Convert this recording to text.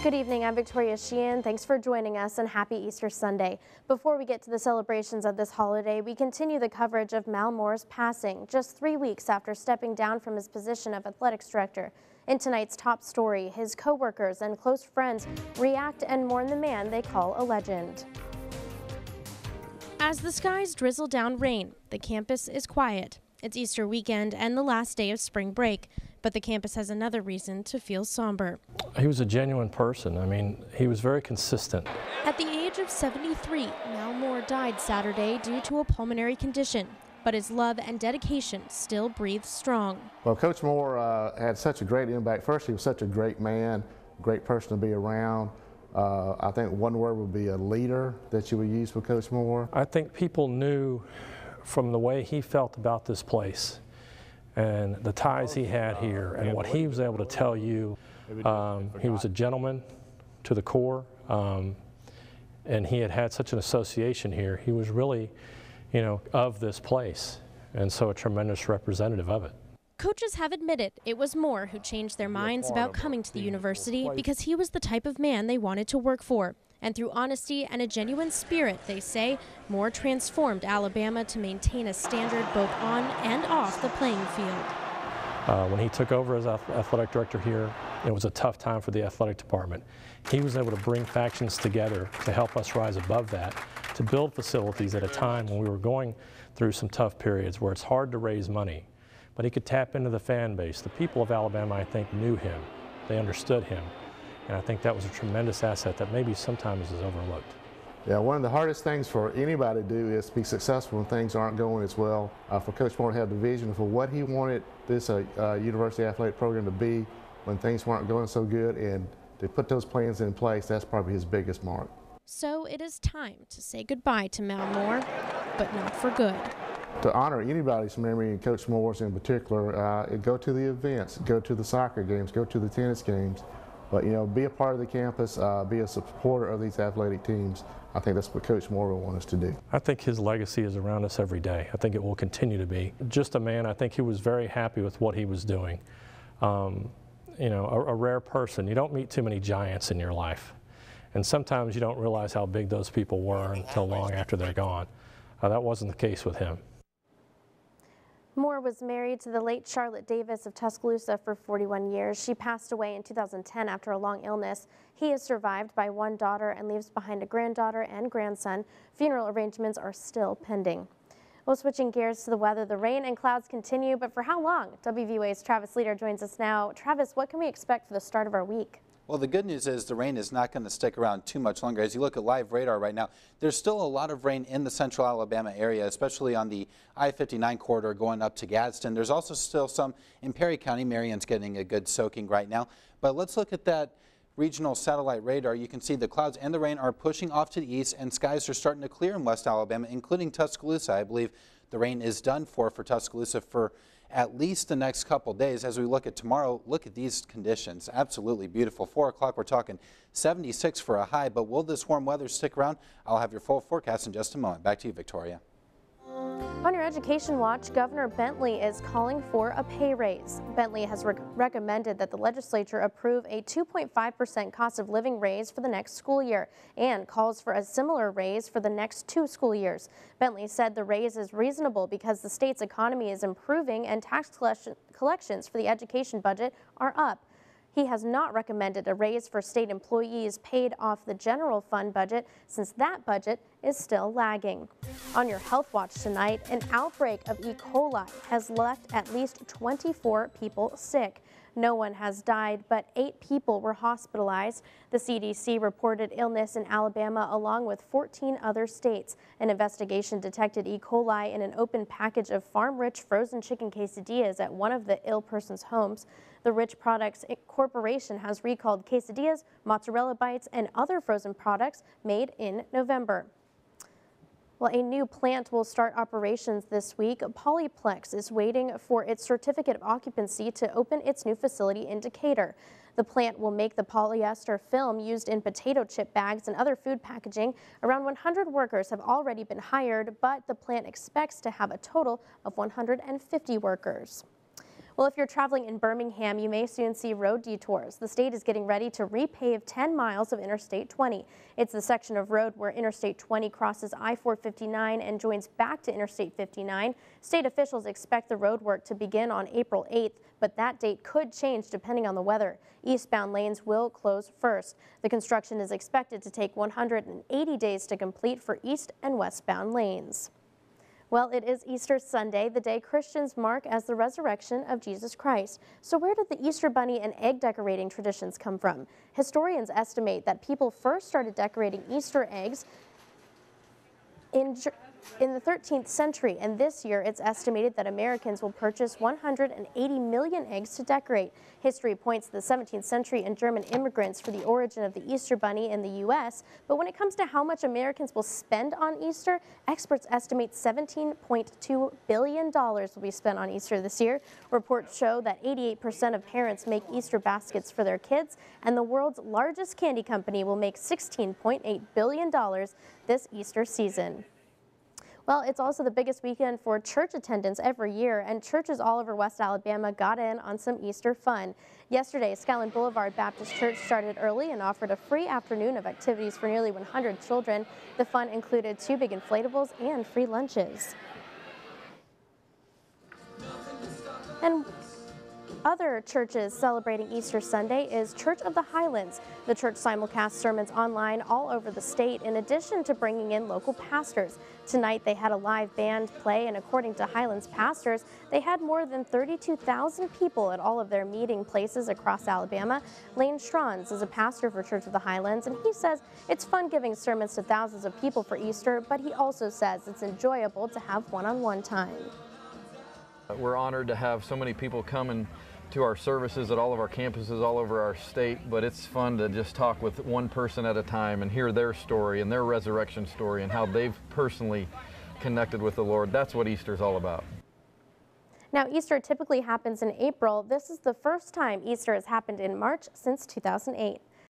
Good evening, I'm Victoria Sheehan. Thanks for joining us and happy Easter Sunday. Before we get to the celebrations of this holiday, we continue the coverage of Mal Moore's passing just 3 weeks after stepping down from his position of athletics director. In tonight's top story, his co-workers and close friends react and mourn the man they call a legend. As the skies drizzle down rain, the campus is quiet. It's Easter weekend and the last day of spring break, but the campus has another reason to feel somber. He was a genuine person. I mean, he was very consistent. At the age of 73, Mal Moore died Saturday due to a pulmonary condition, but his love and dedication still breathe strong. Well, Coach Moore had such a great impact. First, he was such a great man, great person to be around. I think one word would be a leader that you would use for Coach Moore. I think people knew from the way he felt about this place and the ties he had here and what he was able to tell you. He was a gentleman to the core, and he had such an association here. He was really, of this place, and so a tremendous representative of it. Coaches have admitted it was Moore who changed their minds about coming to the university because he was the type of man they wanted to work for. And through honesty and a genuine spirit, they say, Moore transformed Alabama to maintain a standard both on and off the playing field. When he took over as athletic director here, it was a tough time for the athletic department. He was able to bring factions together to help us rise above that, to build facilities at a time when we were going through some tough periods where it's hard to raise money. But he could tap into the fan base. The people of Alabama, I think, knew him. They understood him. And I think that was a tremendous asset that maybe sometimes is overlooked. Yeah, one of the hardest things for anybody to do is to be successful when things aren't going as well. For Coach Moore to have the vision for what he wanted this university athletic program to be when things weren't going so good, and to put those plans in place, that's probably his biggest mark. So it is time to say goodbye to Mal Moore, but not for good. To honor anybody's memory, and Coach Moore's in particular, go to the events, go to the soccer games, go to the tennis games. But, be a part of the campus, be a supporter of these athletic teams. I think that's what Coach Moore will want us to do. I think his legacy is around us every day. I think it will continue to be. Just a man, I think he was very happy with what he was doing. A rare person. You don't meet too many giants in your life. And sometimes you don't realize how big those people were until long after they're gone. That wasn't the case with him. Moore was married to the late Charlotte Davis of Tuscaloosa for 41 years. She passed away in 2010 after a long illness. He is survived by one daughter and leaves behind a granddaughter and grandson. Funeral arrangements are still pending. Well, switching gears to the weather, the rain and clouds continue, but for how long? WVUA's Travis Leader joins us now. Travis, what can we expect for the start of our week? Well, the good news is the rain is not going to stick around too much longer. As you look at live radar right now, there's still a lot of rain in the central Alabama area, especially on the I-59 corridor going up to Gadsden. There's also still some in Perry County. Marion's getting a good soaking right now. But let's look at that regional satellite radar. You can see the clouds and the rain are pushing off to the east, and skies are starting to clear in West Alabama, including Tuscaloosa. I believe the rain is done for Tuscaloosa for at least the next couple days. As we look at tomorrow, look at these conditions. Absolutely beautiful. 4 o'clock, we're talking 76 for a high, but will this warm weather stick around? I'll have your full forecast in just a moment. Back to you, Victoria. On your education watch, Governor Bentley is calling for a pay raise. Bentley has recommended that the legislature approve a 2.5% cost of living raise for the next school year and calls for a similar raise for the next 2 school years. Bentley said the raise is reasonable because the state's economy is improving and tax collections for the education budget are up. He has not recommended a raise for state employees paid off the general fund budget since that budget is still lagging. On your health watch tonight, an outbreak of E. coli has left at least 24 people sick. No one has died, but 8 people were hospitalized. The CDC reported illness in Alabama along with 14 other states. An investigation detected E. coli in an open package of Farm Rich frozen chicken quesadillas at one of the ill person's homes. The Rich Products Corporation has recalled quesadillas, mozzarella bites, and other frozen products made in November. Well, a new plant will start operations this week. Polyplex is waiting for its certificate of occupancy to open its new facility in Decatur. The plant will make the polyester film used in potato chip bags and other food packaging. Around 100 workers have already been hired, but the plant expects to have a total of 150 workers. Well, if you're traveling in Birmingham, you may soon see road detours. The state is getting ready to repave 10 miles of Interstate 20. It's the section of road where Interstate 20 crosses I-459 and joins back to Interstate 59. State officials expect the road work to begin on April 8th, but that date could change depending on the weather. Eastbound lanes will close first. The construction is expected to take 180 days to complete for east and westbound lanes. Well, it is Easter Sunday, the day Christians mark as the resurrection of Jesus Christ. So where did the Easter bunny and egg decorating traditions come from? Historians estimate that people first started decorating Easter eggs in the 13th century, and this year it's estimated that Americans will purchase 180 million eggs to decorate. History points to the 17th century and German immigrants for the origin of the Easter bunny in the U.S., but when it comes to how much Americans will spend on Easter, experts estimate $17.2 billion will be spent on Easter this year. Reports show that 88% of parents make Easter baskets for their kids, and the world's largest candy company will make $16.8 billion this Easter season. Well, it's also the biggest weekend for church attendance every year, and churches all over West Alabama got in on some Easter fun. Yesterday, Skyland Boulevard Baptist Church started early and offered a free afternoon of activities for nearly 100 children. The fun included 2 big inflatables and free lunches. And other churches celebrating Easter Sunday is Church of the Highlands. The church simulcasts sermons online all over the state in addition to bringing in local pastors. Tonight they had a live band play, and according to Highlands pastors, they had more than 32,000 people at all of their meeting places across Alabama. Lane Strons is a pastor for Church of the Highlands, and he says it's fun giving sermons to thousands of people for Easter, but he also says it's enjoyable to have one-on-one time. We're honored to have so many people coming to our services at all of our campuses all over our state, but it's fun to just talk with one person at a time and hear their story and their resurrection story and how they've personally connected with the Lord. That's what Easter's all about. Now, Easter typically happens in April. This is the first time Easter has happened in March since 2008.